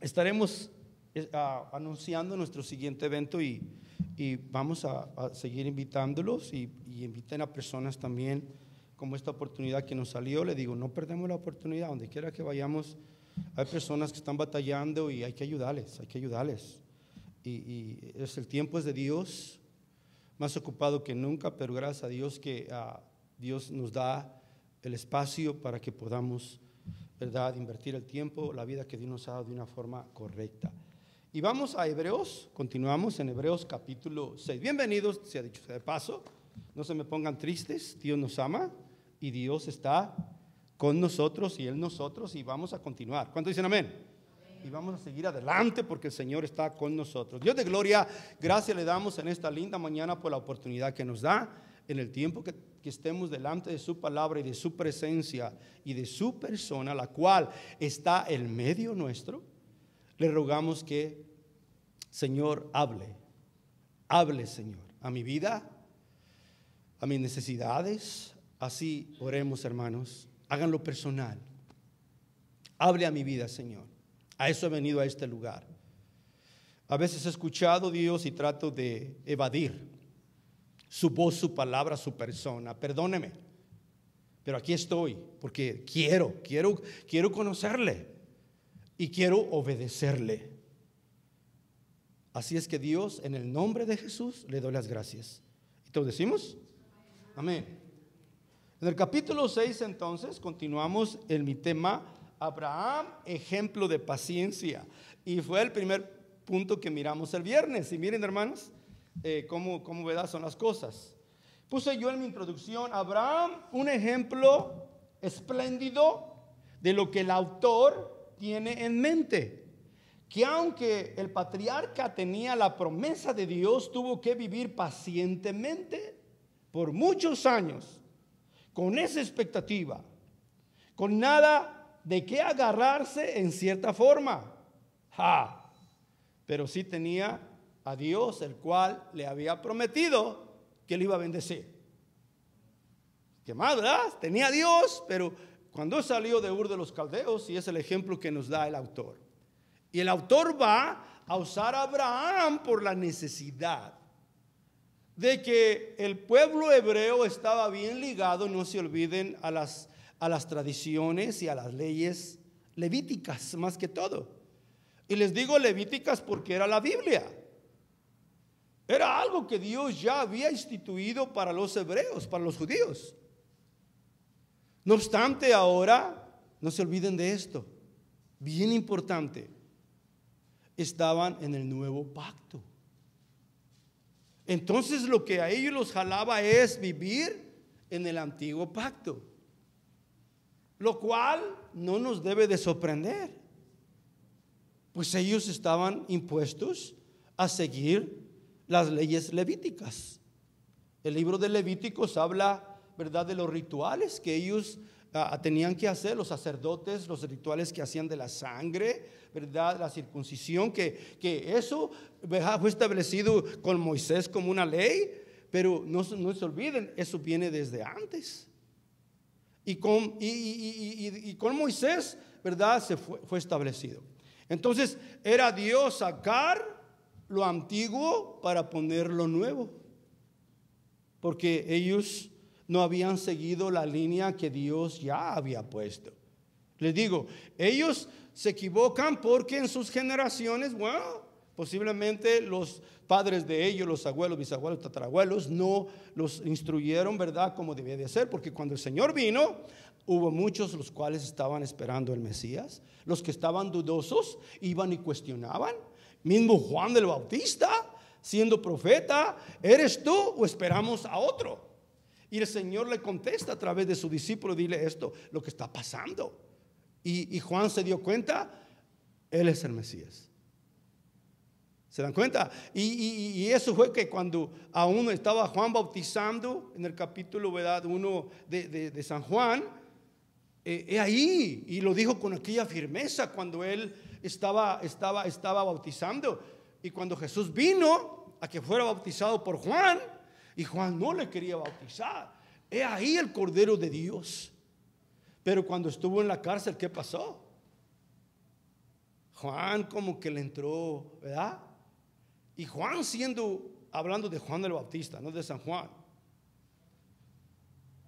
Estaremos anunciando nuestro siguiente evento y vamos a seguir invitándolos y inviten a personas también, como esta oportunidad que nos salió. Le digo, no perdemos la oportunidad, donde quiera que vayamos. Hay personas que están batallando y hay que ayudarles. Y el tiempo es de Dios, más ocupado que nunca, pero gracias a Dios que Dios nos da el espacio para que podamos, ¿verdad?, invertir el tiempo, la vida que Dios nos ha dado de una forma correcta. Y vamos a Hebreos, continuamos en Hebreos capítulo 6. Bienvenidos, se ha dicho de paso, no se me pongan tristes, Dios nos ama y Dios está con nosotros y Él nosotros, y vamos a continuar. ¿Cuántos dicen amén? Y vamos a seguir adelante porque el Señor está con nosotros. Dios de gloria, gracias le damos en esta linda mañana por la oportunidad que nos da en el tiempo que estemos delante de su palabra y de su presencia y de su persona, la cual está en medio nuestro. Le rogamos que, Señor, hable, Señor, a mi vida, a mis necesidades. Así oremos, hermanos. Háganlo personal. Hable a mi vida, Señor. A eso he venido a este lugar. A veces he escuchado Dios y trato de evadir su voz, su palabra, su persona. Perdóneme, pero aquí estoy porque quiero conocerle y quiero obedecerle. Así es que Dios, en el nombre de Jesús, le doy las gracias. ¿Y todos decimos? Amén. En el capítulo 6 entonces continuamos en mi tema, Abraham, ejemplo de paciencia. Y fue el primer punto que miramos el viernes. Y miren, hermanos, cómo ¿verdad?, son las cosas. Puse yo en mi introducción, Abraham, un ejemplo espléndido de lo que el autor tiene en mente. Que aunque el patriarca tenía la promesa de Dios, tuvo que vivir pacientemente por muchos años, con esa expectativa, con nada de qué agarrarse en cierta forma. Pero sí tenía a Dios, el cual le había prometido que le iba a bendecir. ¿Qué más, verdad? Tenía a Dios, pero cuando salió de Ur de los Caldeos, y es el ejemplo que nos da el autor. Y el autor va a usar a Abraham por la necesidad de que el pueblo hebreo estaba bien ligado, no se olviden, a las tradiciones y a las leyes levíticas más que todo. Y les digo levíticas porque era la Biblia. Era algo que Dios ya había instituido para los hebreos, para los judíos. No obstante, ahora, no se olviden de esto, bien importante, estaban en el nuevo pacto. Entonces lo que a ellos los jalaba es vivir en el antiguo pacto, lo cual no nos debe de sorprender, pues ellos estaban impuestos a seguir las leyes levíticas. El libro de Levíticos habla, ¿verdad?, de los rituales que ellos tenían que hacer, los sacerdotes, los rituales que hacían de la sangre, ¿verdad?, la circuncisión, que eso fue establecido con Moisés como una ley, pero no se olviden, eso viene desde antes. Y con Moisés, ¿verdad?, fue establecido. Entonces era Dios sacar lo antiguo para poner lo nuevo, porque ellos no habían seguido la línea que Dios ya había puesto. Les digo, ellos se equivocan porque en sus generaciones, bueno, posiblemente los padres de ellos, los abuelos, bisabuelos, tatarabuelos, no los instruyeron, ¿verdad?, como debía de ser, porque cuando el Señor vino, hubo muchos los cuales estaban esperando el Mesías. Los que estaban dudosos iban y cuestionaban. Mismo Juan del Bautista, siendo profeta, ¿eres tú o esperamos a otro? Y el Señor le contesta a través de su discípulo, dile esto, lo que está pasando. Y Juan se dio cuenta, él es el Mesías. ¿Se dan cuenta? Y eso fue que cuando aún estaba Juan bautizando en el capítulo 1 de San Juan, ahí, y lo dijo con aquella firmeza cuando él estaba bautizando. Y cuando Jesús vino a que fuera bautizado por Juan, y Juan no le quería bautizar, ahí el Cordero de Dios. Pero cuando estuvo en la cárcel, ¿qué pasó? Juan como que le entró, ¿verdad? Y Juan hablando de Juan el Bautista, no de San Juan,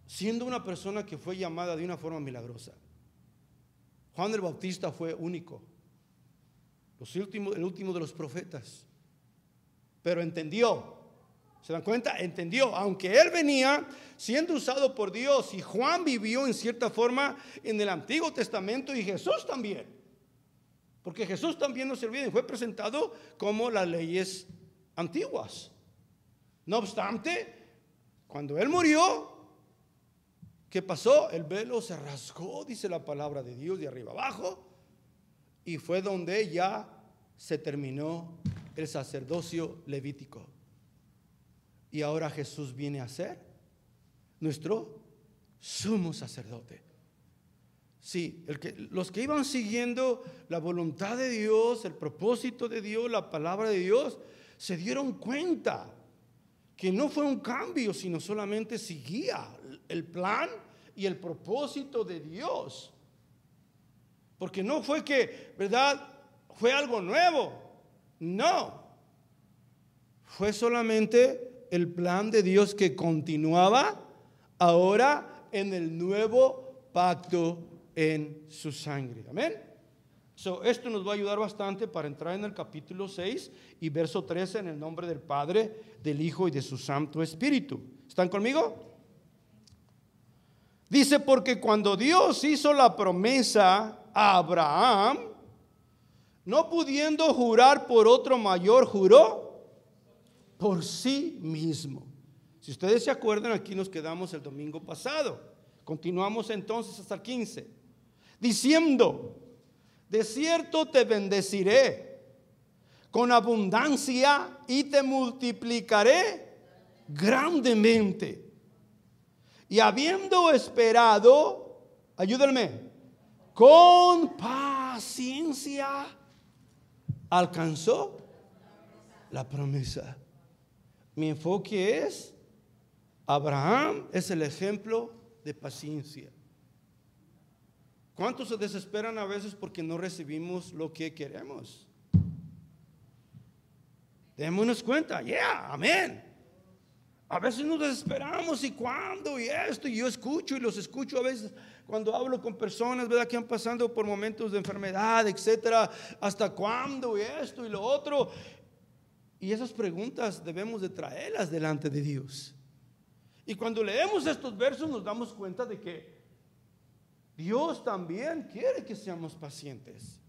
siendo una persona que fue llamada de una forma milagrosa. Juan el Bautista fue único, el último de los profetas, pero entendió. ¿Se dan cuenta? Entendió, aunque él venía siendo usado por Dios, y Juan vivió en cierta forma en el Antiguo Testamento, y Jesús también, porque Jesús también, no se olviden, fue presentado como las leyes antiguas. No obstante, cuando él murió, ¿qué pasó? El velo se rasgó, dice la palabra de Dios, de arriba abajo, y fue donde ya se terminó el sacerdocio levítico. Y ahora Jesús viene a ser nuestro sumo sacerdote. Sí, los que iban siguiendo la voluntad de Dios, el propósito de Dios, la palabra de Dios, se dieron cuenta que no fue un cambio, sino solamente seguía el plan y el propósito de Dios. Porque no fue que, ¿verdad?, fue algo nuevo. No, fue solamente el plan de Dios que continuaba ahora en el nuevo pacto en su sangre. Amén. Esto nos va a ayudar bastante para entrar en el capítulo 6 y verso 13, en el nombre del Padre, del Hijo y de su Santo Espíritu. ¿Están conmigo? Dice, porque cuando Dios hizo la promesa a Abraham, no pudiendo jurar por otro mayor, juró por sí mismo. Si ustedes se acuerdan, aquí nos quedamos el domingo pasado. Continuamos entonces hasta el 15, diciendo, de cierto te bendeciré con abundancia y te multiplicaré grandemente. Y habiendo esperado, ayúdenme, con paciencia, alcanzó la promesa. Mi enfoque es, Abraham es el ejemplo de paciencia. ¿Cuántos se desesperan a veces porque no recibimos lo que queremos? Démonos cuenta, amén. A veces nos desesperamos, y cuándo, y esto, y yo escucho y los escucho a veces cuando hablo con personas, ¿verdad?, que han pasado por momentos de enfermedad, etcétera. ¿Hasta cuándo? Y esto y lo otro. Y esas preguntas debemos de traerlas delante de Dios. Y cuando leemos estos versos nos damos cuenta de que Dios también quiere que seamos pacientes.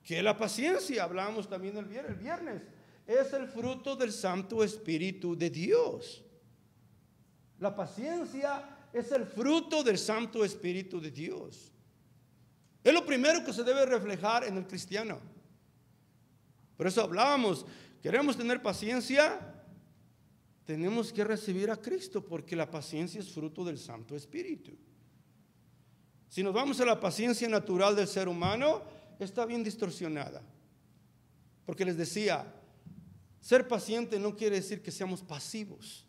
Que la paciencia, hablamos también el viernes, es el fruto del Santo Espíritu de Dios. La paciencia es el fruto del Santo Espíritu de Dios. Es lo primero que se debe reflejar en el cristiano. Por eso hablábamos, queremos tener paciencia, tenemos que recibir a Cristo, porque la paciencia es fruto del Santo Espíritu. Si nos vamos a la paciencia natural del ser humano, está bien distorsionada. Porque les decía, ser paciente no quiere decir que seamos pasivos.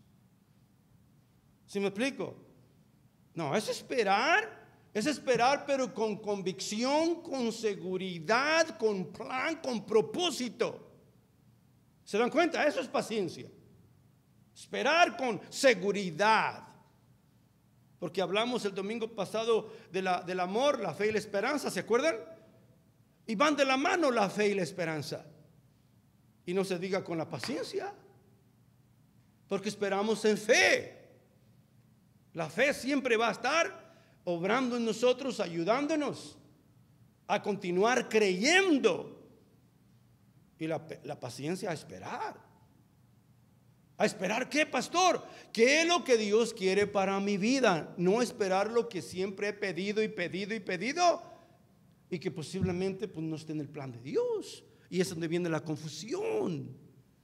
¿Sí me explico? No, es esperar pero con convicción, con seguridad, con plan, con propósito. ¿Se dan cuenta? Eso es paciencia. Esperar con seguridad. Porque hablamos el domingo pasado del amor, la fe y la esperanza, ¿se acuerdan? Y van de la mano la fe y la esperanza. Y no se diga con la paciencia, porque esperamos en fe. La fe siempre va a estar obrando en nosotros, ayudándonos a continuar creyendo. Y la paciencia a esperar. ¿A esperar qué, pastor? ¿Qué es lo que Dios quiere para mi vida? No esperar lo que siempre he pedido y pedido y pedido, y que posiblemente pues no esté en el plan de Dios. Y es donde viene la confusión.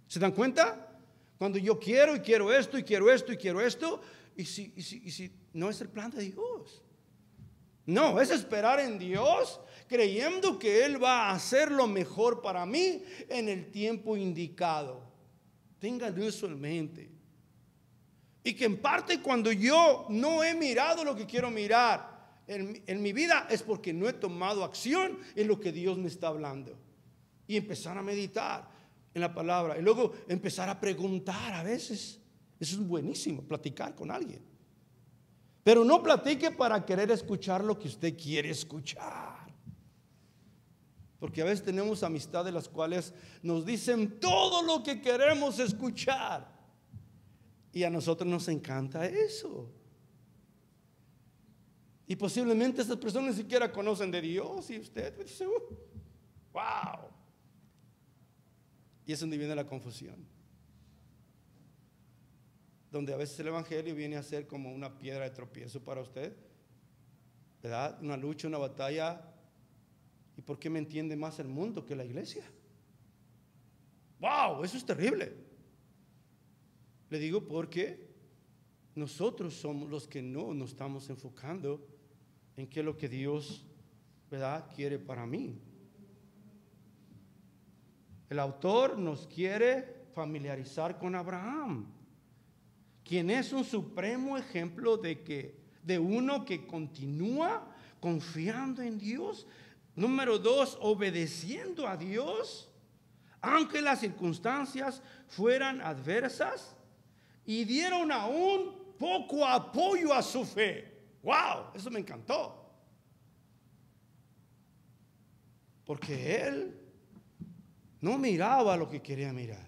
¿Se dan cuenta? Cuando yo quiero y quiero esto y quiero esto y quiero esto, y si no es el plan de Dios. No, es esperar en Dios, creyendo que Él va a hacer lo mejor para mí en el tiempo indicado. Tengan eso en mente. Y que en parte, cuando yo no he mirado lo que quiero mirar en mi vida es porque no he tomado acción en lo que Dios me está hablando. Y empezar a meditar en la palabra. Y luego empezar a preguntar a veces. Eso es buenísimo, platicar con alguien. Pero no platique para querer escuchar lo que usted quiere escuchar. Porque a veces tenemos amistades las cuales nos dicen todo lo que queremos escuchar. Y a nosotros nos encanta eso. Y posiblemente esas personas ni siquiera conocen de Dios. Y usted dice, wow. Y es donde viene la confusión. Donde a veces el evangelio viene a ser como una piedra de tropiezo para usted, ¿verdad? Una lucha, una batalla. ¿Y por qué me entiende más el mundo que la iglesia? ¡Wow! Eso es terrible. Le digo porque nosotros somos los que no nos estamos enfocando en qué es lo que Dios, ¿verdad?, quiere para mí. El autor nos quiere familiarizar con Abraham, quien es un supremo ejemplo de uno que continúa confiando en Dios. Número 2, obedeciendo a Dios, aunque las circunstancias fueran adversas, y dieron aún poco apoyo a su fe. ¡Wow! Eso me encantó. Porque él no miraba lo que quería mirar.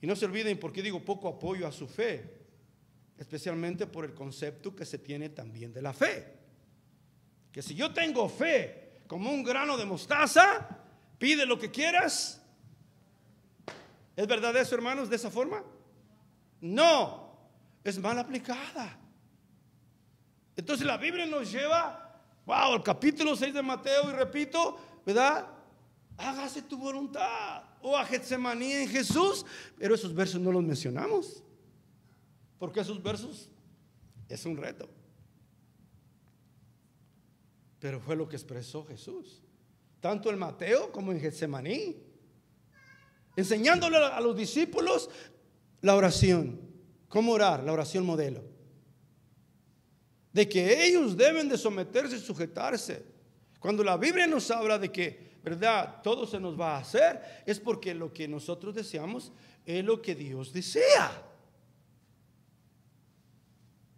Y no se olviden por qué digo poco apoyo a su fe, especialmente por el concepto que se tiene también de la fe. Que si yo tengo fe como un grano de mostaza, pide lo que quieras. ¿Es verdad eso, hermanos, de esa forma? No, es mal aplicada. Entonces la Biblia nos lleva, wow, al capítulo 6 de Mateo, y repito, ¿verdad? Hágase tu voluntad. O a Getsemaní en Jesús. Pero esos versos no los mencionamos, porque esos versos es un reto. Pero fue lo que expresó Jesús, tanto en Mateo como en Getsemaní, enseñándole a los discípulos la oración, cómo orar, la oración modelo, de que ellos deben de someterse y sujetarse. Cuando la Biblia nos habla de que, ¿verdad?, todo se nos va a hacer, es porque lo que nosotros deseamos es lo que Dios desea.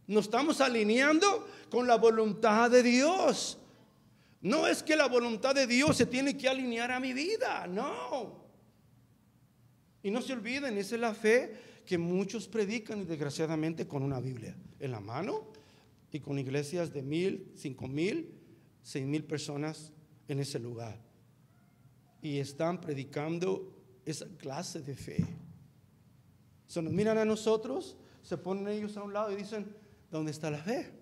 Nos estamos alineando con la voluntad de Dios. No es que la voluntad de Dios se tiene que alinear a mi vida, no. Y no se olviden, esa es la fe que muchos predican, y desgraciadamente con una Biblia en la mano y con iglesias de 1,000, 5,000, 6,000 personas en ese lugar. Y están predicando esa clase de fe. Se nos miran a nosotros, se ponen ellos a un lado y dicen, ¿dónde está la fe?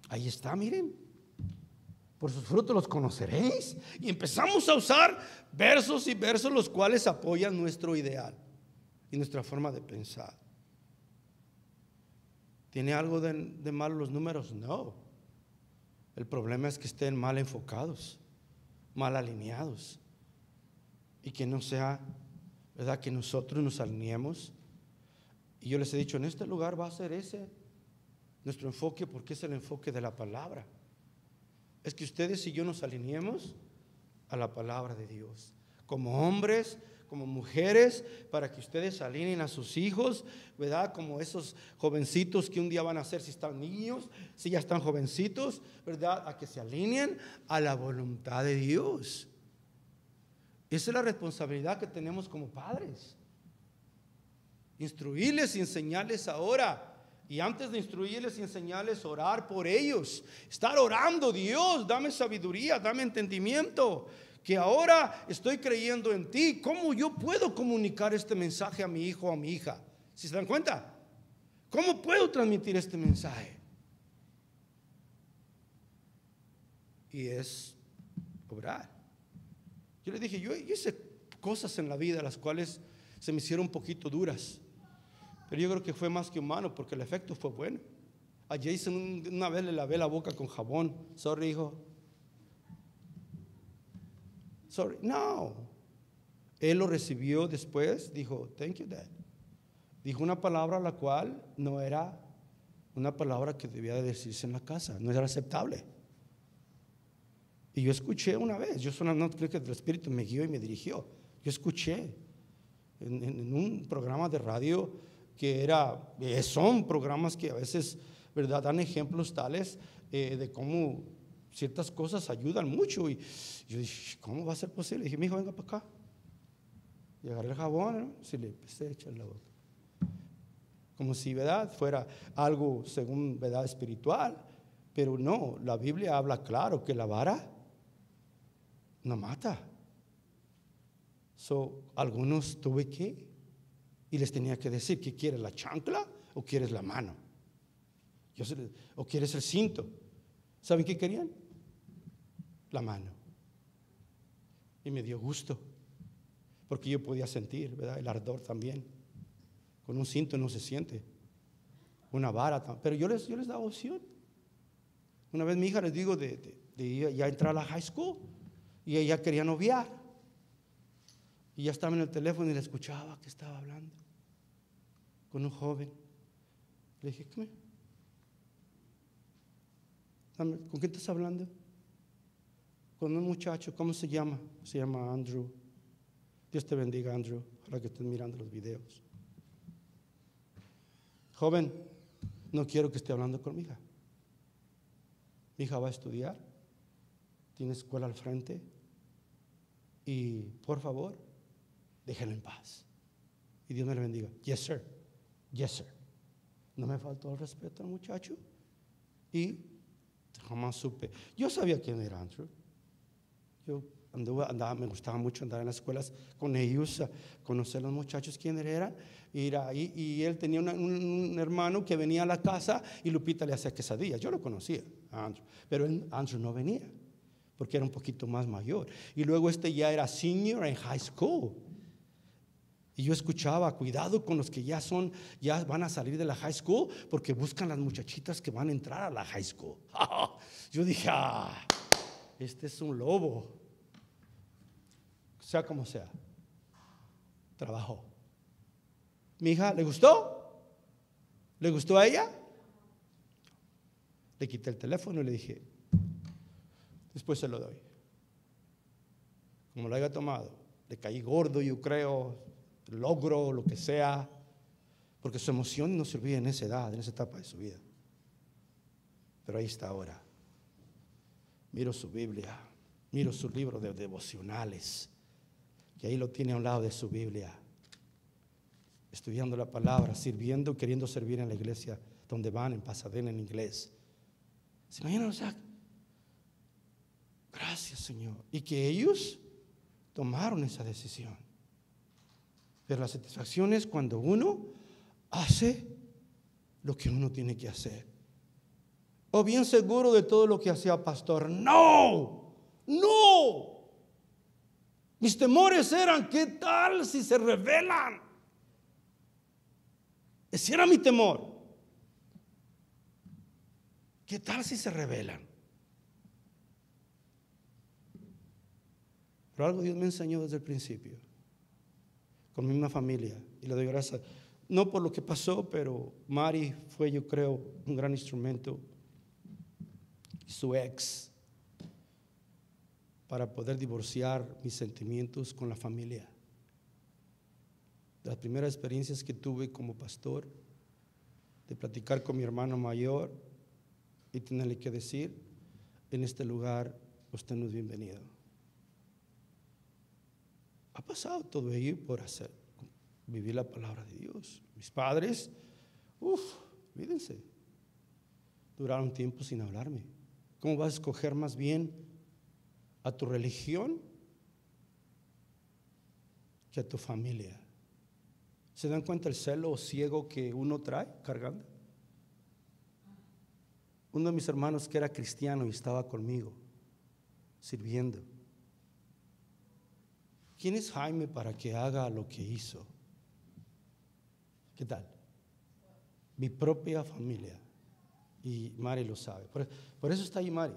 Ahí está, miren. Por sus frutos los conoceréis. Y empezamos a usar versos y versos los cuales apoyan nuestro ideal y nuestra forma de pensar. ¿Tiene algo de malo los números? No. El problema es que estén mal enfocados, mal alineados, y que no sea, ¿verdad?, que nosotros nos alineemos. Y yo les he dicho, en este lugar va a ser ese nuestro enfoque, porque es el enfoque de la palabra. Es que ustedes y yo nos alineemos a la palabra de Dios, como hombres, como mujeres, para que ustedes alineen a sus hijos, ¿verdad? Como esos jovencitos que un día van a ser, si están niños, si ya están jovencitos, ¿verdad?, a que se alineen a la voluntad de Dios. Esa es la responsabilidad que tenemos como padres. Instruirles y enseñarles ahora. Y antes de instruirles y enseñarles, orar por ellos. Estar orando, Dios, dame sabiduría, dame entendimiento. Que ahora estoy creyendo en ti. ¿Cómo yo puedo comunicar este mensaje a mi hijo o a mi hija? ¿Sí se dan cuenta? ¿Cómo puedo transmitir este mensaje? Y es obrar. Yo le dije, yo hice cosas en la vida las cuales se me hicieron un poquito duras. Pero yo creo que fue más que humano, porque el efecto fue bueno. A Jason una vez le lavé la boca con jabón. Sorry, hijo. Sorry. No. Él lo recibió después. Dijo, thank you, Dad. Dijo una palabra la cual no era una palabra que debía de decirse en la casa, no era aceptable. Y yo escuché una vez, yo no creo que el Espíritu me guió y me dirigió. Yo escuché en un programa de radio que son programas que a veces, ¿verdad?, dan ejemplos tales de cómo ciertas cosas ayudan mucho. Y yo dije, ¿cómo va a ser posible? Dije, mijo, venga para acá. Y agarré el jabón, ¿no? Sí, le empecé a echar la boca. Como si, ¿verdad?, fuera algo según, ¿verdad?, espiritual. Pero no, la Biblia habla claro que la vara no mata. Algunos tuve que, y les tenía que decir, ¿qué quieres, la chancla o quieres la mano? ¿O quieres el cinto? ¿Saben qué querían? La mano. Y me dio gusto, porque yo podía sentir, ¿verdad?, el ardor también. Con un cinto no se siente, una vara, pero yo les daba opción. Una vez mi hija, les digo, de ya entrar a la high school, y ella quería noviar. Y ya estaba en el teléfono y le escuchaba que estaba hablando con un joven. Le dije, ¿con quién estás hablando? Con un muchacho. ¿Cómo se llama? Se llama Andrew. Dios te bendiga, Andrew. Ojalá que estés mirando los videos. Joven, no quiero que esté hablando con mi hija. Mi hija va a estudiar, tiene escuela al frente, y por favor, déjela en paz. Y Dios me la bendiga. Yes, sir. Yes, sir. No me faltó el respeto al muchacho, y jamás supe. Yo sabía quién era Andrew. Yo andaba, me gustaba mucho andar en las escuelas con ellos, conocer a los muchachos quiénes eran, ir ahí. Y él tenía un hermano que venía a la casa y Lupita le hacía quesadillas. Yo lo conocía, a Andrew, pero Andrew no venía porque era un poquito más mayor. Y luego ya era senior en high school. Y yo escuchaba, cuidado con los que ya van a salir de la high school, porque buscan las muchachitas que van a entrar a la high school. Yo dije, este es un lobo. Sea como sea, trabajó. Mi hija, ¿le gustó? ¿Le gustó a ella? Le quité el teléfono y le dije, después se lo doy. Como lo haya tomado, le caí gordo, yo creo, logro, lo que sea, porque su emoción no se olvida en esa edad, en esa etapa de su vida. Pero ahí está ahora. Miro su Biblia, miro su libro de devocionales, que ahí lo tiene a un lado de su Biblia, estudiando la palabra, sirviendo, queriendo servir en la iglesia donde van, en Pasadena, en inglés. ¿Se imaginan? O sea, gracias, Señor. Y que ellos tomaron esa decisión. Pero la satisfacción es cuando uno hace lo que uno tiene que hacer. O bien seguro de todo lo que hacía pastor. No. Mis temores eran, ¿qué tal si se rebelan? Ese era mi temor. ¿Qué tal si se rebelan? Pero algo Dios me enseñó desde el principio, con mi misma familia, y le doy gracias, no por lo que pasó, pero Mari fue, yo creo, un gran instrumento, y su ex, para poder divorciar mis sentimientos con la familia. Las primeras experiencias que tuve como pastor, de platicar con mi hermano mayor y tenerle que decir, en este lugar usted no es bienvenido. Ha pasado todo ello por vivir la palabra de Dios. Mis padres, olvídense, duraron tiempo sin hablarme. ¿Cómo vas a escoger más bien a tu religión que a tu familia? ¿Se dan cuenta el celo ciego que uno trae cargando? Uno de mis hermanos que era cristiano y estaba conmigo sirviendo. ¿Quién es Jaime para que haga lo que hizo? ¿Qué tal? Mi propia familia. Y Mari lo sabe. Por eso está ahí Mari,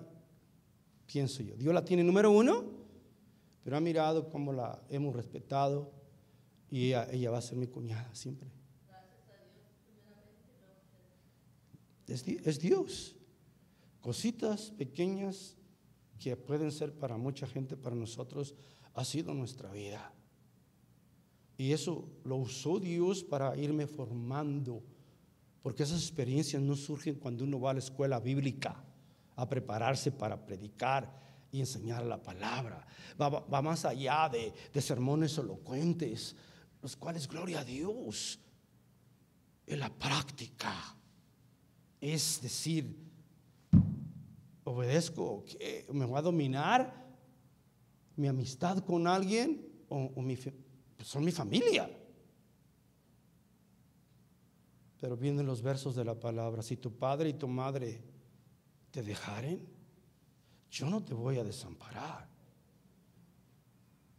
pienso yo. Dios la tiene número uno, pero ha mirado cómo la hemos respetado, y ella va a ser mi cuñada siempre. Es Dios. Cositas pequeñas que pueden ser para mucha gente, para nosotros ha sido nuestra vida. Y eso lo usó Dios para irme formando, porque esas experiencias no surgen cuando uno va a la escuela bíblica a prepararse para predicar y enseñar la palabra. Va más allá de sermones elocuentes, los cuales, gloria a Dios, en la práctica. Es decir, obedezco, ¿qué? ¿Me va a dominar mi amistad con alguien o son mi familia? Pero vienen los versos de la palabra: si tu padre y tu madre te dejaren, yo no te voy a desamparar.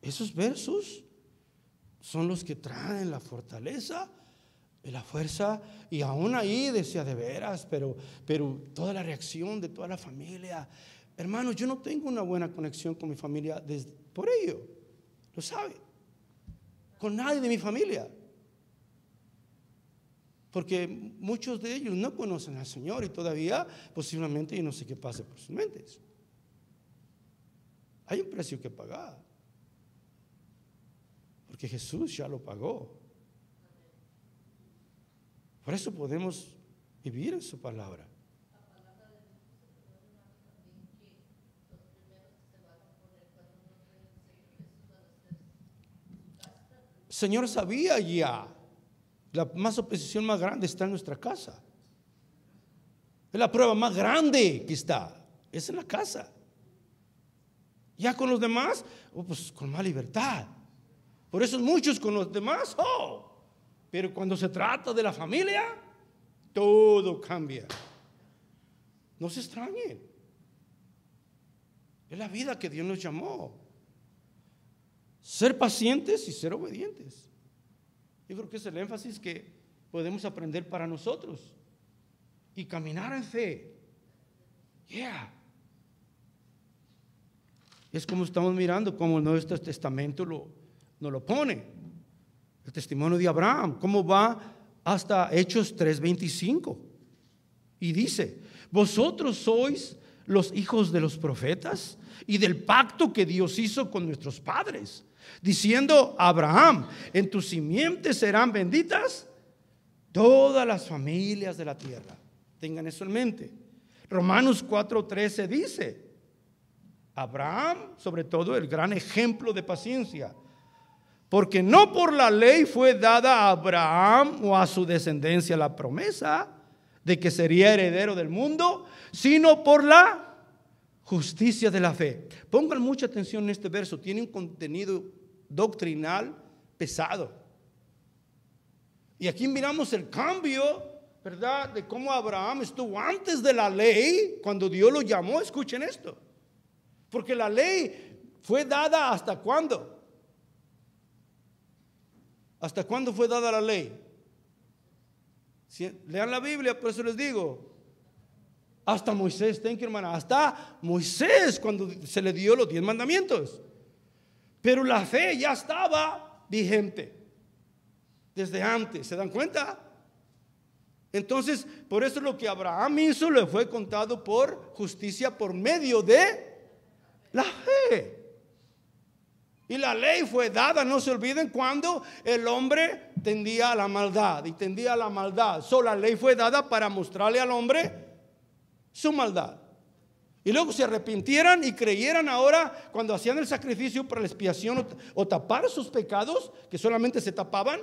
Esos versos son los que traen la fortaleza y la fuerza. Y aún ahí decía, de veras, pero toda la reacción de toda la familia. Hermanos, yo no tengo una buena conexión con mi familia por ello, lo sabe, con nadie de mi familia, porque muchos de ellos no conocen al Señor y todavía posiblemente yo no sé qué pase por sus mentes. Hay un precio que pagar, porque Jesús ya lo pagó. Por eso podemos vivir en su palabra. El Señor sabía ya. La oposición más grande está en nuestra casa. Es la prueba más grande que está. Es en la casa. Ya con los demás, pues con más libertad. Por eso muchos con los demás, pero cuando se trata de la familia, todo cambia. No se extrañen. Es la vida que Dios nos llamó. Ser pacientes y ser obedientes. Yo creo que es el énfasis que podemos aprender para nosotros. Y caminar en fe. Es como estamos mirando, como el Nuevo Testamento nos lo pone. El testimonio de Abraham, cómo va hasta Hechos 3:25. Y dice: vosotros sois los hijos de los profetas y del pacto que Dios hizo con nuestros padres, diciendo a Abraham: en tus simientes serán benditas todas las familias de la tierra. Tengan eso en mente. Romanos 4:13 dice: Abraham, sobre todo, el gran ejemplo de paciencia, porque no por la ley fue dada a Abraham o a su descendencia la promesa de que sería heredero del mundo, sino por la justicia de la fe. Pongan mucha atención en este verso, tiene un contenido doctrinal pesado. Y aquí miramos el cambio, ¿verdad?, de cómo Abraham estuvo antes de la ley, cuando Dios lo llamó. Escuchen esto, porque la ley fue dada ¿hasta cuándo? ¿Hasta cuándo fue dada la ley? Lean la Biblia, por eso les digo. Hasta Moisés, hermana. Hasta Moisés, cuando se le dio los 10 mandamientos. Pero la fe ya estaba vigente desde antes. ¿Se dan cuenta? Entonces, por eso lo que Abraham hizo le fue contado por justicia por medio de la fe. Y la ley fue dada, no se olviden, cuando el hombre tendía a la maldad y tendía a la maldad. La ley fue dada para mostrarle al hombre su maldad. Y luego se arrepintieran y creyeran ahora, cuando hacían el sacrificio para la expiación o tapar sus pecados, que solamente se tapaban,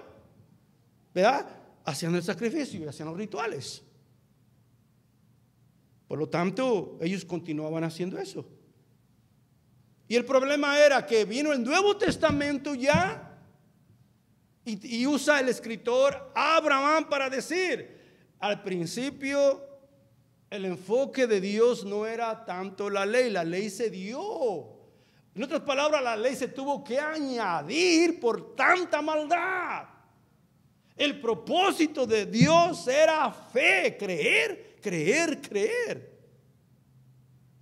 ¿verdad?, hacían el sacrificio y hacían los rituales. Por lo tanto, ellos continuaban haciendo eso. Y el problema era que vino el Nuevo Testamento ya y usa el escritor Abraham para decir: al principio el enfoque de Dios no era tanto la ley se dio. En otras palabras, la ley se tuvo que añadir por tanta maldad. El propósito de Dios era fe, creer.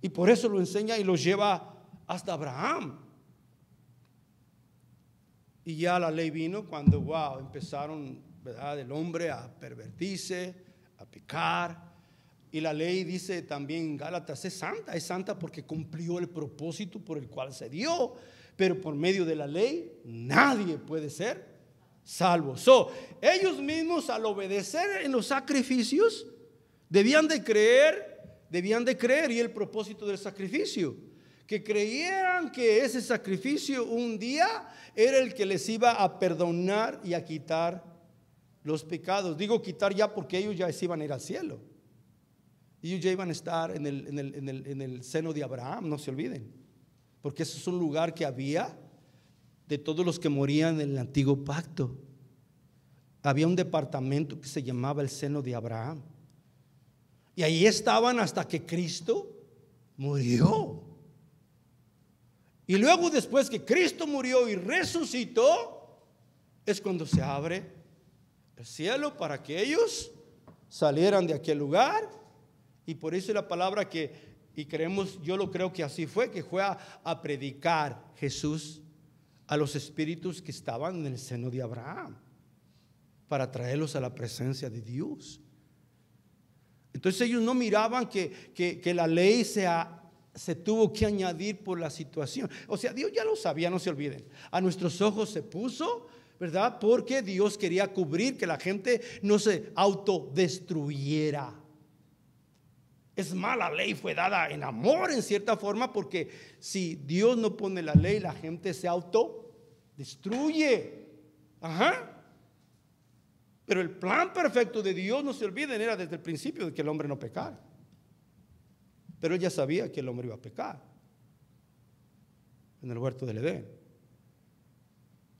Y por eso lo enseña y lo lleva hasta Abraham. Y ya la ley vino cuando empezaron, ¿verdad?, el hombre a pervertirse, a pecar. Y la ley dice también en Gálatas, es santa porque cumplió el propósito por el cual se dio. Pero por medio de la ley nadie puede ser salvo. Ellos mismos, al obedecer en los sacrificios, debían de creer, y el propósito del sacrificio, que creyeran que ese sacrificio un día era el que les iba a perdonar y a quitar los pecados. Digo quitar ya porque ellos ya se iban a ir al cielo. Ellos ya iban a estar en el seno de Abraham, no se olviden, porque ese es un lugar que había de todos los que morían en el antiguo pacto. Había un departamento que se llamaba el seno de Abraham, y ahí estaban hasta que Cristo murió. Y luego, después que Cristo murió y resucitó, es cuando se abre el cielo para que ellos salieran de aquel lugar. Y por eso la palabra yo lo creo que así fue, que fue a predicar Jesús a los espíritus que estaban en el seno de Abraham, para traerlos a la presencia de Dios. Entonces ellos no miraban que la ley se tuvo que añadir por la situación. O sea, Dios ya lo sabía, no se olviden. A nuestros ojos se puso, ¿verdad? Porque Dios quería cubrir que la gente no se autodestruyera. Es más, la ley fue dada en amor en cierta forma, porque si Dios no pone la ley, la gente se autodestruye. Pero el plan perfecto de Dios, no se olviden, era desde el principio de que el hombre no pecara. Pero Él ya sabía que el hombre iba a pecar en el huerto del Edén,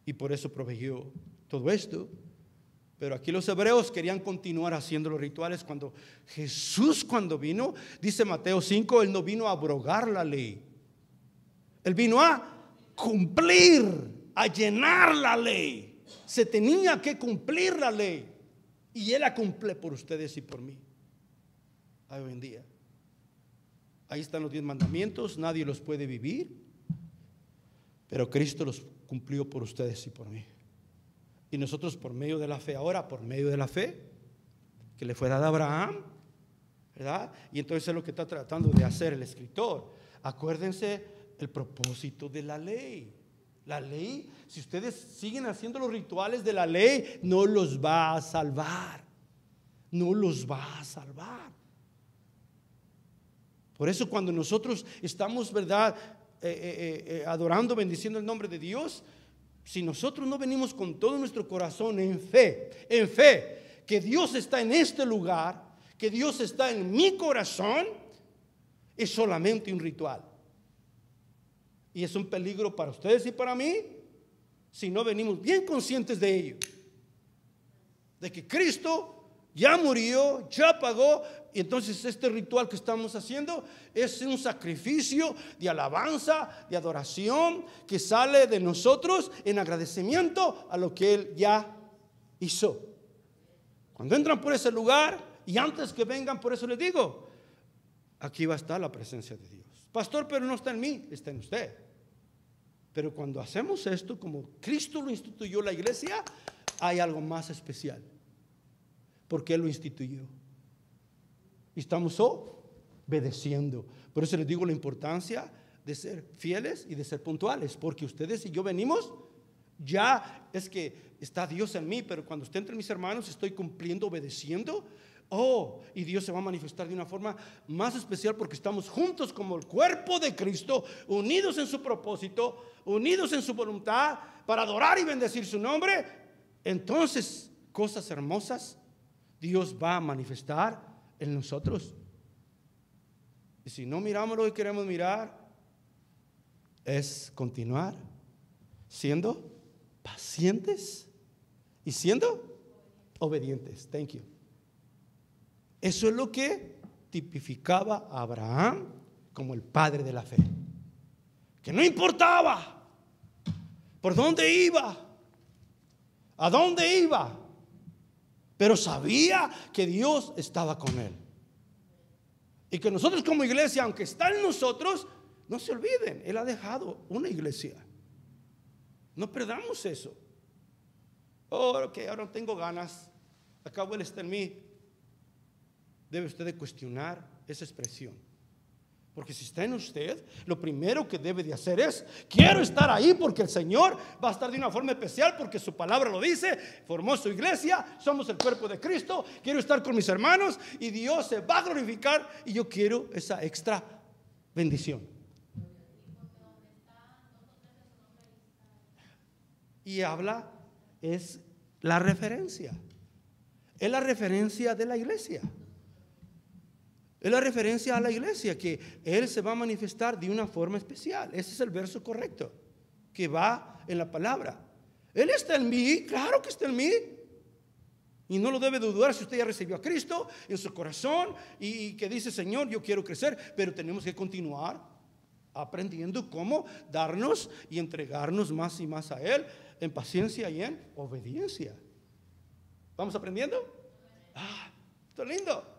y por eso proveyó todo esto. Pero aquí los hebreos querían continuar haciendo los rituales. Cuando Jesús, cuando vino, dice Mateo 5, Él no vino a abrogar la ley, Él vino a cumplir, a llenar la ley. Se tenía que cumplir la ley, y Él la cumple por ustedes y por mí. Hoy en día ahí están los 10 mandamientos, nadie los puede vivir, pero Cristo los cumplió por ustedes y por mí. Y nosotros, por medio de la fe, ahora por medio de la fe que le fue dada a Abraham, ¿verdad? Y entonces es lo que está tratando de hacer el escritor. Acuérdense el propósito de la ley. La ley, si ustedes siguen haciendo los rituales de la ley, no los va a salvar. No los va a salvar. Por eso cuando nosotros estamos, ¿verdad?, adorando, bendiciendo el nombre de Dios, si nosotros no venimos con todo nuestro corazón en fe, que Dios está en este lugar, que Dios está en mi corazón, es solamente un ritual. Y es un peligro para ustedes y para mí si no venimos bien conscientes de ello, de que Cristo ya murió, ya pagó. Y entonces este ritual que estamos haciendo es un sacrificio de alabanza, de adoración, que sale de nosotros en agradecimiento a lo que Él ya hizo. Cuando entran por ese lugar, y antes que vengan, por eso les digo, aquí va a estar la presencia de Dios. Pastor, pero no está en mí, está en usted. Pero cuando hacemos esto, como Cristo lo instituyó la iglesia, hay algo más especial, porque Él lo instituyó. Y estamos obedeciendo. Por eso les digo la importancia de ser fieles y de ser puntuales, porque ustedes y yo venimos, ya es que está Dios en mí, pero cuando esté entre mis hermanos estoy cumpliendo, obedeciendo. Y Dios se va a manifestar de una forma más especial, porque estamos juntos como el cuerpo de Cristo, unidos en su propósito, unidos en su voluntad, para adorar y bendecir su nombre. Entonces, cosas hermosas Dios va a manifestar en nosotros. Y si no miramos lo que queremos mirar, es continuar siendo pacientes y siendo obedientes. Thank you. Eso es lo que tipificaba a Abraham como el padre de la fe, que no importaba por dónde iba, a dónde iba, pero sabía que Dios estaba con él. Y que nosotros como iglesia, aunque está en nosotros, no se olviden, Él ha dejado una iglesia. No perdamos eso. Ok, ahora no tengo ganas, acabo Él está en mí. debe usted de cuestionar esa expresión. Porque si está en usted, lo primero que debe de hacer es: quiero estar ahí porque el Señor va a estar de una forma especial, porque su palabra lo dice, formó su iglesia, somos el cuerpo de Cristo, quiero estar con mis hermanos y Dios se va a glorificar y yo quiero esa extra bendición. Y habla, es la referencia, es la referencia de la iglesia. Es la referencia a la iglesia, que Él se va a manifestar de una forma especial. Ese es el verso correcto que va en la palabra. Él está en mí, claro que está en mí. Y no lo debe dudar si usted ya recibió a Cristo en su corazón y que dice: Señor, yo quiero crecer. Pero tenemos que continuar aprendiendo cómo darnos y entregarnos más y más a Él, en paciencia y en obediencia. ¿Vamos aprendiendo? Está lindo.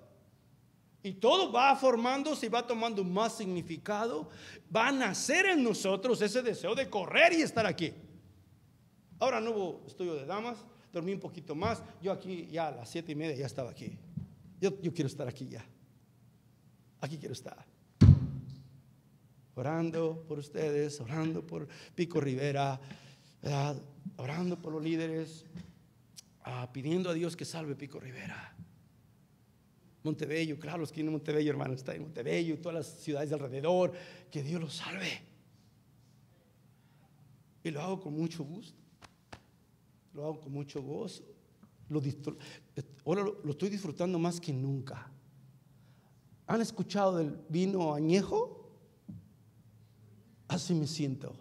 Y todo va formándose y va tomando más significado. Va a nacer en nosotros ese deseo de correr y estar aquí. Ahora no hubo estudio de damas, dormí un poquito más. Yo aquí ya a las 7:30 ya estaba aquí. Yo quiero estar aquí ya. Aquí quiero estar. Orando por ustedes, orando por Pico Rivera, orando por los líderes, pidiendo a Dios que salve Pico Rivera. Montebello, claro, los que vienen a Montebello, hermano, está en Montebello y todas las ciudades de alrededor, que Dios los salve. Y lo hago con mucho gusto, lo hago con mucho gozo. Ahora lo estoy disfrutando más que nunca. ¿Han escuchado del vino añejo? Así me siento.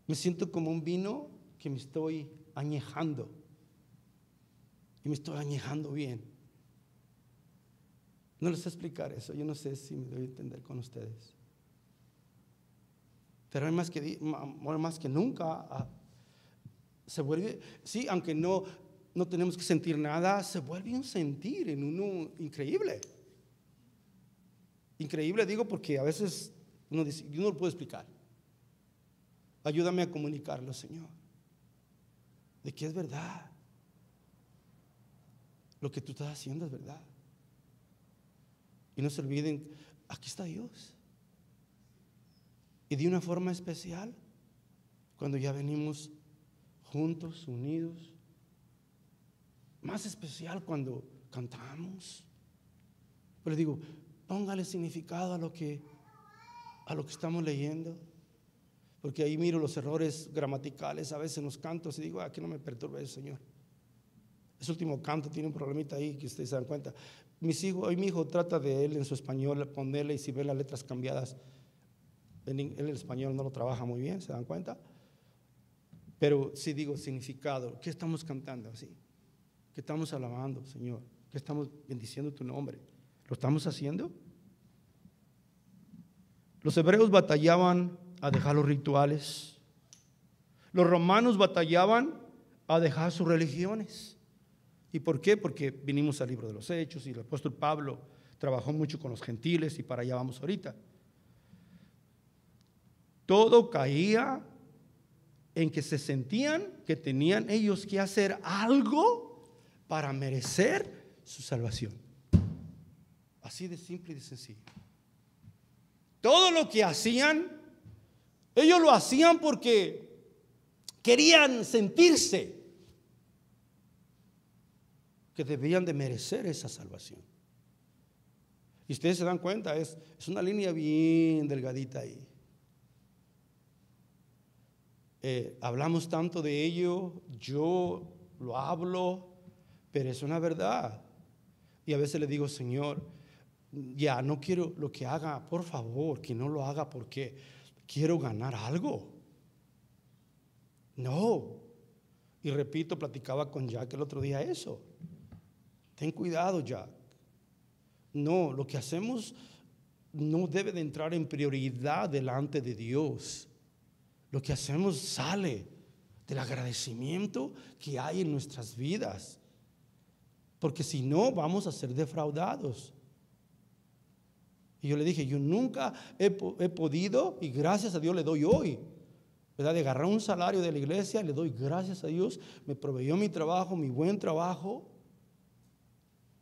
Me siento como un vino que me estoy añejando. Y me estoy añejando bien. No les sé explicar eso. Yo no sé si me doy a entender con ustedes. Pero hay más que nunca se vuelve, sí, aunque no tenemos que sentir nada, se vuelve un sentir en uno increíble. Increíble digo porque a veces uno dice: yo no lo puedo explicar. Ayúdame a comunicarlo, Señor, de que es verdad. Lo que tú estás haciendo es verdad. Y no se olviden, aquí está Dios. Y de una forma especial, cuando ya venimos juntos, unidos. Más especial cuando cantamos. Pero digo, póngale significado a lo que estamos leyendo. Porque ahí miro los errores gramaticales a veces en los cantos y digo: que no me perturbe eso, Señor. Ese último canto tiene un problemita ahí que ustedes se dan cuenta. Mi hijo trata de él en su español ponerle, y si ven las letras cambiadas, él el español no lo trabaja muy bien, ¿se dan cuenta? Pero sí digo significado. ¿Qué estamos cantando así? ¿Qué estamos alabando, Señor? ¿Qué estamos bendiciendo tu nombre? ¿Lo estamos haciendo? Los hebreos batallaban a dejar los rituales. Los romanos batallaban a dejar sus religiones. ¿Y por qué? Porque vinimos al libro de los Hechos y el apóstol Pablo trabajó mucho con los gentiles y para allá vamos ahorita. Todo caía en que se sentían que tenían ellos que hacer algo para merecer su salvación. Así de simple y de sencillo. Todo lo que hacían, ellos lo hacían porque querían sentirse que debían de merecer esa salvación. Y ustedes se dan cuenta, es una línea bien delgadita ahí. Hablamos tanto de ello, yo lo hablo, pero es una verdad. Y a veces le digo: Señor, ya no quiero lo que haga, por favor, que no lo haga porque quiero ganar algo. No. Y repito, platicaba con Jack el otro día eso. Ten cuidado, Jack. No, lo que hacemos no debe de entrar en prioridad delante de Dios. Lo que hacemos sale del agradecimiento que hay en nuestras vidas. Porque si no, vamos a ser defraudados. Y yo le dije: yo nunca he podido, y gracias a Dios le doy hoy, ¿verdad? De agarrar un salario de la iglesia, le doy gracias a Dios. Me proveyó mi trabajo, mi buen trabajo.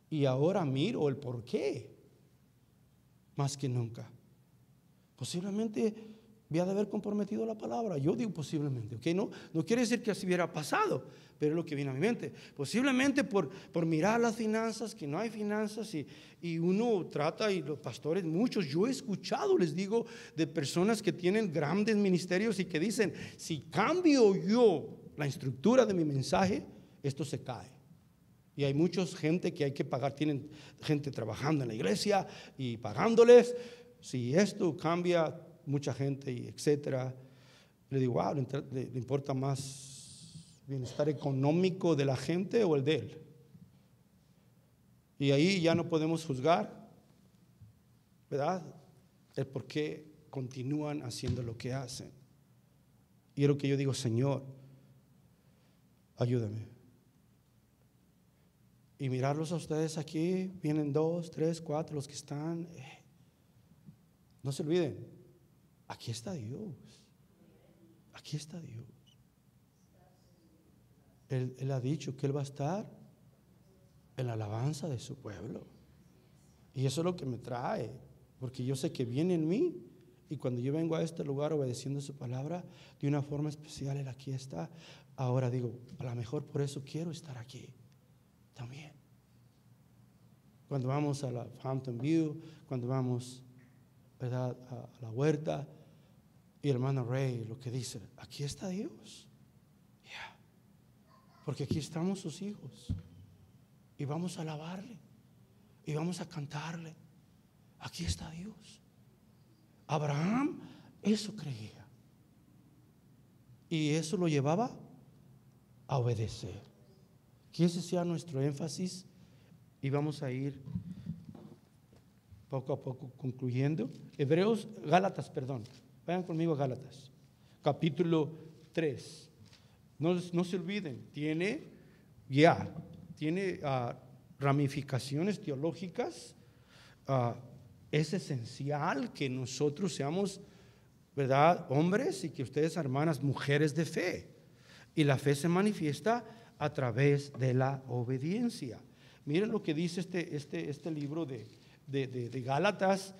Y ahora miro el por qué más que nunca. Posiblemente había de haber comprometido la palabra. Yo digo posiblemente, ¿ok? No quiere decir que así hubiera pasado, pero es lo que viene a mi mente. Posiblemente por mirar las finanzas, que no hay finanzas, y uno trata, y los pastores, muchos, yo he escuchado, les digo, de personas que tienen grandes ministerios y que dicen, si cambio yo la estructura de mi mensaje, esto se cae. Y hay mucha gente que hay que pagar, tienen gente trabajando en la iglesia y pagándoles. Si esto cambia, mucha gente y etcétera, le digo, wow, ¿le importa más bienestar económico de la gente o el de él? Y ahí ya no podemos juzgar, ¿verdad? El por qué continúan haciendo lo que hacen. Y es lo que yo digo, Señor, ayúdame. Y mirarlos a ustedes aquí, vienen 2, 3, 4 los que están. No se olviden, aquí está Dios. Aquí está Dios. Él ha dicho que Él va a estar en la alabanza de su pueblo. Y eso es lo que me trae, porque yo sé que viene en mí. Y cuando yo vengo a este lugar obedeciendo su palabra de una forma especial, Él aquí está. Ahora digo, a lo mejor por eso quiero estar aquí también. Cuando vamos a la Fountain View, cuando vamos, ¿verdad?, a la huerta, y hermano Ray lo que dice, aquí está Dios. Yeah. Porque aquí estamos sus hijos y vamos a alabarle y vamos a cantarle. Aquí está Dios. Abraham eso creía y eso lo llevaba a obedecer. Que ese sea nuestro énfasis y vamos a ir poco a poco concluyendo. Gálatas, vayan conmigo a Gálatas, capítulo 3. No se olviden, tiene ramificaciones teológicas. Es esencial que nosotros seamos, ¿verdad?, hombres, y que ustedes, hermanas, mujeres de fe. Y la fe se manifiesta a través de la obediencia. Miren lo que dice este libro de Gálatas,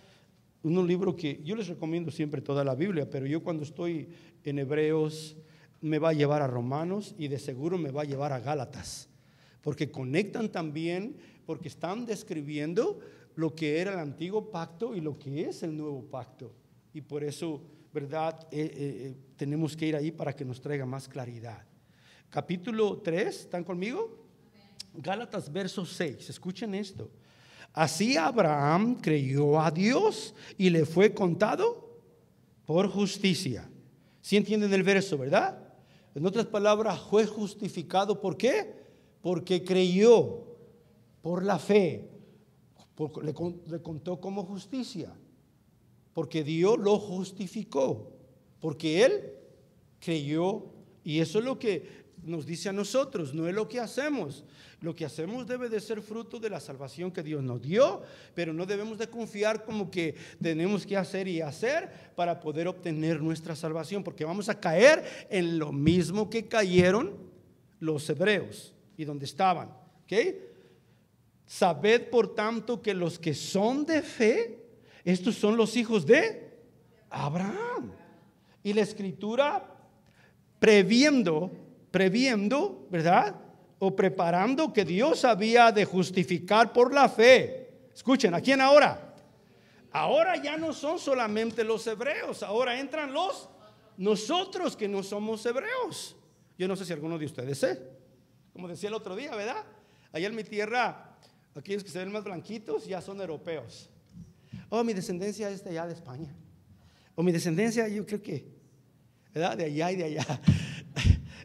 un libro que yo les recomiendo siempre toda la Biblia, pero yo cuando estoy en Hebreos me va a llevar a Romanos y de seguro me va a llevar a Gálatas, porque conectan también, porque están describiendo lo que era el antiguo pacto y lo que es el nuevo pacto, y por eso, ¿verdad?, tenemos que ir ahí para que nos traiga más claridad. Capítulo 3, ¿están conmigo? Gálatas verso 6, escuchen esto. Así Abraham creyó a Dios y le fue contado por justicia. ¿Sí entienden el verso, verdad? En otras palabras, fue justificado. ¿Por qué? Porque creyó, por la fe. Le contó como justicia, porque Dios lo justificó, porque Él creyó. Y eso es lo que nos dice a nosotros, no es lo que hacemos. Lo que hacemos debe de ser fruto de la salvación que Dios nos dio, pero no debemos de confiar como que tenemos que hacer y hacer para poder obtener nuestra salvación, porque vamos a caer en lo mismo que cayeron los hebreos y donde estaban. ¿Ok? Sabed por tanto que los que son de fe, estos son los hijos de Abraham. Y la escritura previendo, ¿verdad?, o preparando que Dios había de justificar por la fe. Escuchen, ¿a quién ahora? Ahora ya no son solamente los hebreos, ahora entran nosotros que no somos hebreos. Yo no sé si alguno de ustedes como decía el otro día, ¿verdad? Allá en mi tierra, aquellos que se ven más blanquitos ya son europeos. Oh, mi descendencia es de allá de España. O mi descendencia, yo creo que, ¿verdad?, de allá y de allá.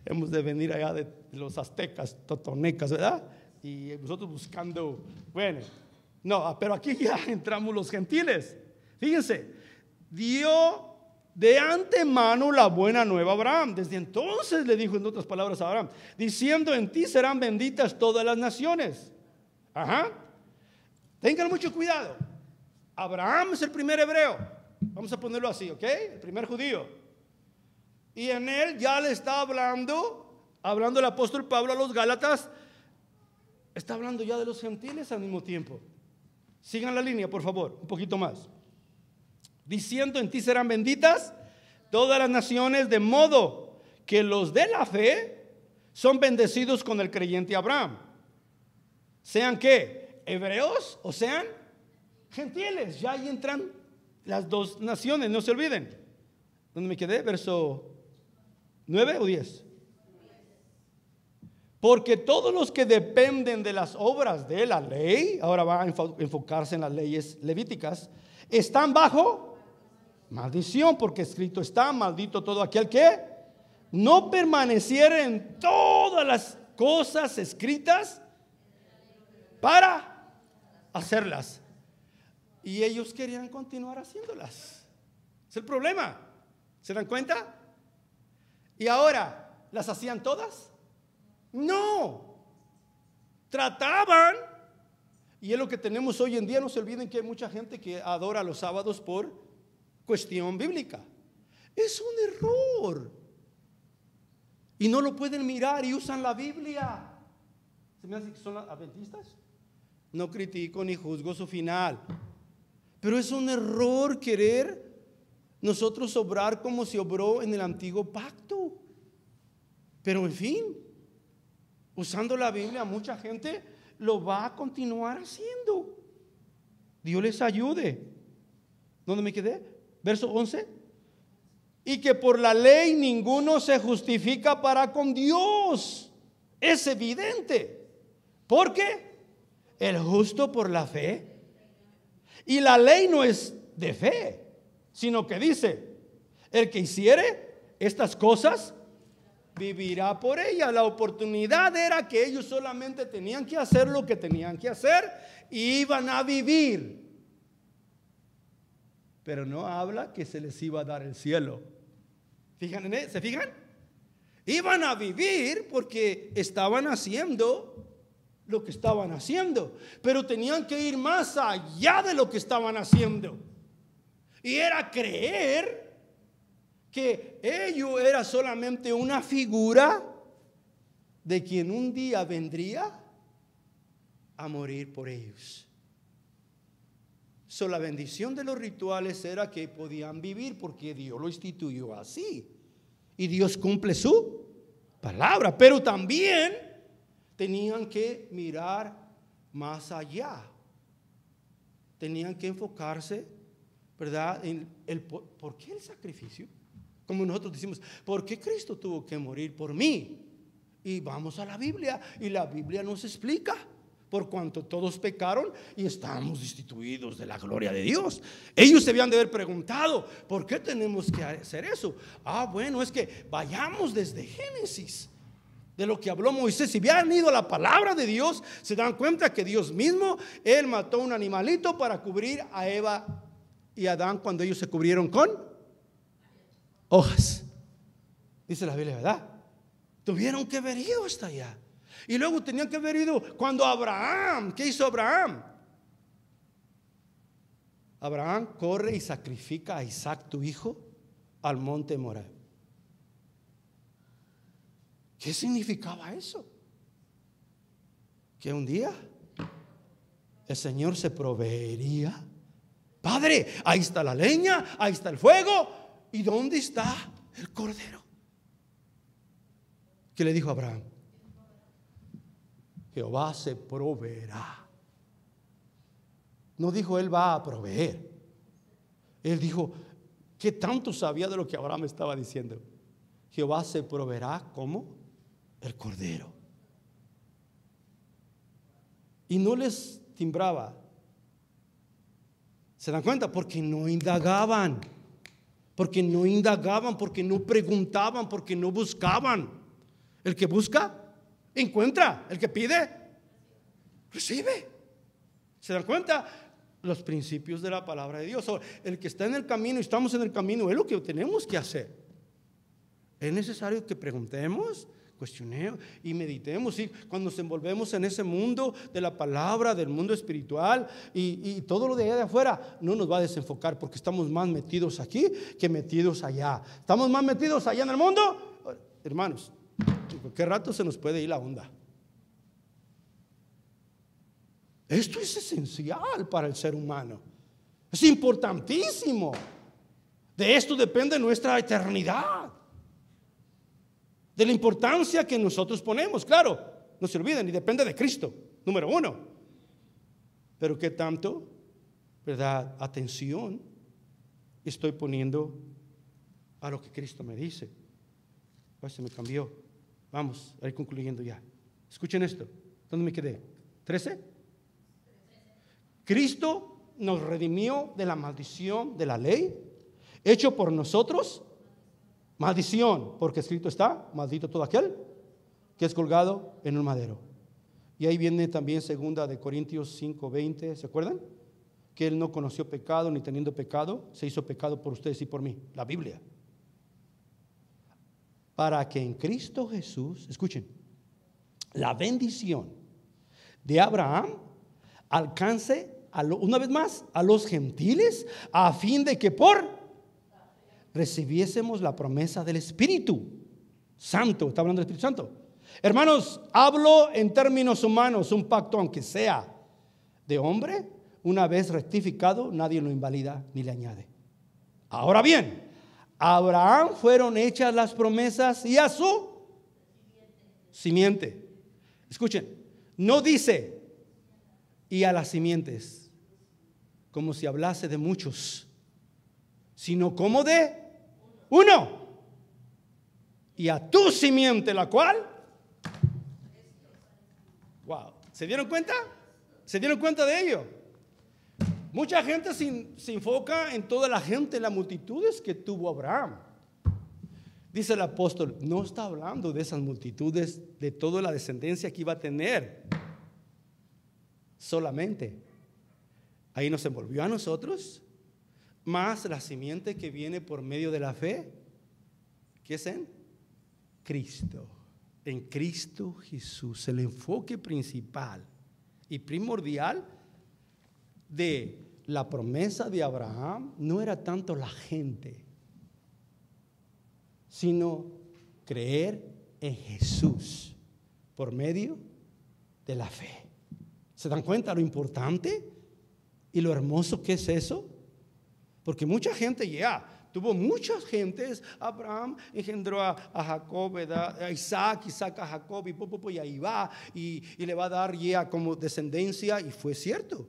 Hemos de venir allá de los aztecas, totonecas, ¿verdad? Y nosotros buscando, bueno, no, pero aquí ya entramos los gentiles. Fíjense, dio de antemano la buena nueva a Abraham. Desde entonces le dijo, en otras palabras, a Abraham, diciendo: en ti serán benditas todas las naciones. Tengan mucho cuidado. Abraham es el primer hebreo, vamos a ponerlo así, ¿ok? El primer judío. Y en él ya le está hablando el apóstol Pablo a los Gálatas está hablando ya de los gentiles al mismo tiempo. Sigan la línea, por favor, un poquito más. Diciendo: en ti serán benditas todas las naciones, de modo que los de la fe son bendecidos con el creyente Abraham. Sean ¿qué? Hebreos o sean gentiles. Ya ahí entran las dos naciones, no se olviden. ¿Dónde me quedé? Verso 9 o 10. Porque todos los que dependen de las obras de la ley, ahora va a enfocarse en las leyes levíticas, están bajo maldición, porque escrito está: maldito todo aquel que no permaneciera en todas las cosas escritas para hacerlas. Y ellos querían continuar haciéndolas. Es el problema. ¿Se dan cuenta? Y ahora, ¿las hacían todas? No. Trataban. Y es lo que tenemos hoy en día. No se olviden que hay mucha gente que adora los sábados por cuestión bíblica. Es un error. Y no lo pueden mirar y usan la Biblia. ¿Se me hace que son adventistas? No critico ni juzgo su final, pero es un error querer nosotros obrar como se obró en el antiguo pacto. Pero en fin, usando la Biblia, mucha gente lo va a continuar haciendo. Dios les ayude. ¿Dónde me quedé? Verso 11. Y que por la ley ninguno se justifica para con Dios. Es evidente. ¿Por qué? El justo por la fe. Y la ley no es de fe, sino que dice: el que hiciere estas cosas vivirá por ella. La oportunidad era que ellos solamente tenían que hacer lo que tenían que hacer y iban a vivir. Pero no habla que se les iba a dar el cielo. ¿Se fijan? Iban a vivir porque estaban haciendo lo que estaban haciendo, pero tenían que ir más allá de lo que estaban haciendo. Y era creer que ello era solamente una figura de quien un día vendría a morir por ellos. La bendición de los rituales era que podían vivir porque Dios lo instituyó así. Y Dios cumple su palabra, pero también tenían que mirar más allá. Tenían que enfocarse, ¿verdad?, en ¿por qué el sacrificio? Como nosotros decimos, ¿por qué Cristo tuvo que morir por mí? Y vamos a la Biblia, y la Biblia nos explica: por cuanto todos pecaron y estamos destituidos de la gloria de Dios. Ellos debían de haber preguntado: ¿por qué tenemos que hacer eso? Bueno, es que vayamos desde Génesis, de lo que habló Moisés. Si hubieran ido a la palabra de Dios, se dan cuenta que Dios mismo, Él mató un animalito para cubrir a Eva y a Adán cuando ellos se cubrieron con hojas. Dice la Biblia, ¿verdad? Tuvieron que haber ido hasta allá. Y luego tenían que haber ido cuando Abraham, ¿qué hizo Abraham? Abraham corre y sacrifica a Isaac, tu hijo, al monte Moriah. ¿Qué significaba eso? Que un día el Señor se proveería. Padre, ahí está la leña, ahí está el fuego, ¿y dónde está el cordero? ¿Qué le dijo Abraham? Jehová se proveerá. No dijo Él va a proveer. Él dijo, ¿qué tanto sabía de lo que Abraham estaba diciendo? Jehová se proveerá como el cordero. Y no les timbraba. ¿Se dan cuenta? Porque no indagaban. Porque no indagaban, porque no preguntaban, porque no buscaban. El que busca, encuentra. El que pide, recibe. ¿Se dan cuenta? Los principios de la palabra de Dios. El que está en el camino y estamos en el camino, es lo que tenemos que hacer. Es necesario que preguntemos, cuestionemos y meditemos. ¿Sí? Cuando nos envolvemos en ese mundo de la palabra, del mundo espiritual y todo lo de allá de afuera, no nos va a desenfocar porque estamos más metidos aquí que metidos allá. Estamos más metidos allá en el mundo, hermanos. En cualquier rato se nos puede ir la onda. Esto es esencial para el ser humano. Es importantísimo. De esto depende nuestra eternidad. De la importancia que nosotros ponemos. Claro, no se olviden, y depende de Cristo, número uno. Pero qué tanto, ¿verdad?, atención estoy poniendo a lo que Cristo me dice. Pues se me cambió. Vamos a ir concluyendo ya. Escuchen esto. ¿Dónde me quedé? ¿13? Cristo nos redimió de la maldición de la ley, hecho por nosotros maldición, porque escrito está: maldito todo aquel que es colgado en un madero. Y ahí viene también 2 Corintios 5:20, ¿se acuerdan? Que Él no conoció pecado, ni teniendo pecado, se hizo pecado por ustedes y por mí. La Biblia. Para que en Cristo Jesús, escuchen, la bendición de Abraham alcance una vez más a los gentiles, a fin de que por recibiésemos la promesa del Espíritu Santo. Está hablando del Espíritu Santo. Hermanos, hablo en términos humanos. Un pacto, aunque sea de hombre, una vez rectificado, nadie lo invalida ni le añade. Ahora bien, a Abraham fueron hechas las promesas y a su simiente. Escuchen, no dice y a las simientes, como si hablase de muchos, sino como de uno. Y a tu simiente, la cual, wow, ¿se dieron cuenta? ¿Se dieron cuenta de ello? Mucha gente se enfoca en toda la gente, las multitudes que tuvo Abraham. Dice el apóstol, no está hablando de esas multitudes, de toda la descendencia que iba a tener solamente. Ahí nos envolvió a nosotros, más la simiente que viene por medio de la fe, que es en Cristo. En Cristo Jesús. El enfoque principal y primordial de la promesa de Abraham no era tanto la gente, sino creer en Jesús por medio de la fe. ¿Se dan cuenta lo importante y lo hermoso que es eso? Porque mucha gente tuvo muchas gentes. Abraham engendró a Jacob, ¿verdad? A Isaac a Jacob, y ahí va, y le va a dar como descendencia, y fue cierto.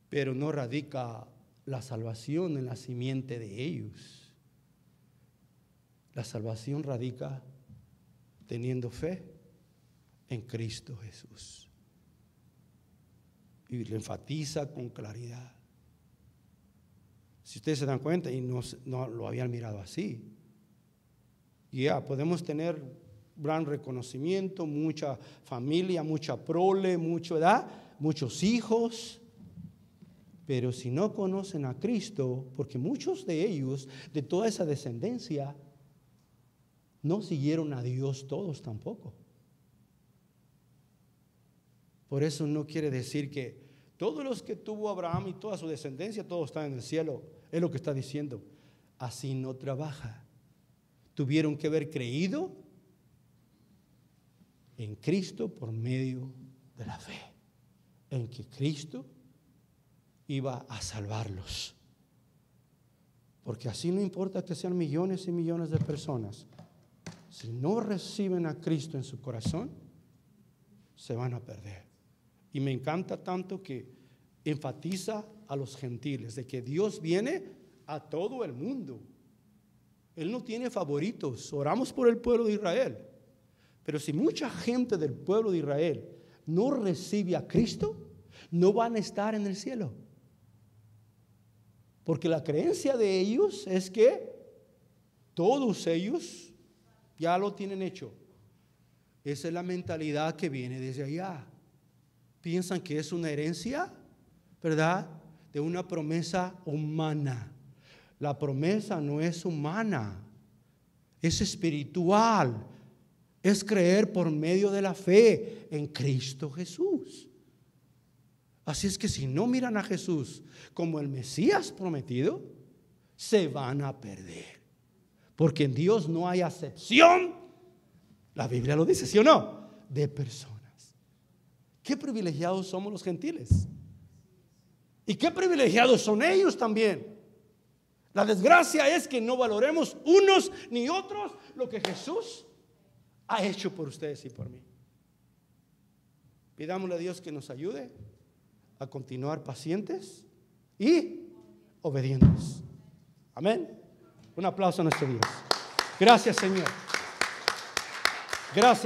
Pero no radica la salvación en la simiente de ellos. La salvación radica teniendo fe en Cristo Jesús. Y lo enfatiza con claridad. Si ustedes se dan cuenta y no lo habían mirado así, podemos tener gran reconocimiento, mucha familia, mucha prole, muchos hijos. Pero si no conocen a Cristo, porque muchos de ellos, de toda esa descendencia, no siguieron a Dios todos tampoco. Por eso no quiere decir que todos los que tuvo Abraham y toda su descendencia, todos están en el cielo. Es lo que está diciendo. Así no trabaja. Tuvieron que haber creído en Cristo por medio de la fe. En que Cristo iba a salvarlos. Porque así no importa que sean millones y millones de personas. Si no reciben a Cristo en su corazón, se van a perder. Y me encanta tanto que enfatiza a los gentiles de que Dios viene a todo el mundo. Él no tiene favoritos. Oramos por el pueblo de Israel, pero si mucha gente del pueblo de Israel no recibe a Cristo, no van a estar en el cielo, porque la creencia de ellos es que todos ellos ya lo tienen hecho. Esa es la mentalidad que viene desde allá. Piensan que es una herencia, ¿verdad?, de una promesa humana. La promesa no es humana, es espiritual. Es creer por medio de la fe en Cristo Jesús. Así es que si no miran a Jesús como el Mesías prometido, se van a perder. Porque en Dios no hay acepción, la Biblia lo dice, ¿sí o no?, de personas. qué privilegiados somos los gentiles. Y qué privilegiados son ellos también. La desgracia es que no valoremos unos ni otros lo que Jesús ha hecho por ustedes y por mí. Pidámosle a Dios que nos ayude a continuar pacientes y obedientes. Amén. Un aplauso a nuestro Dios. Gracias, Señor. Gracias.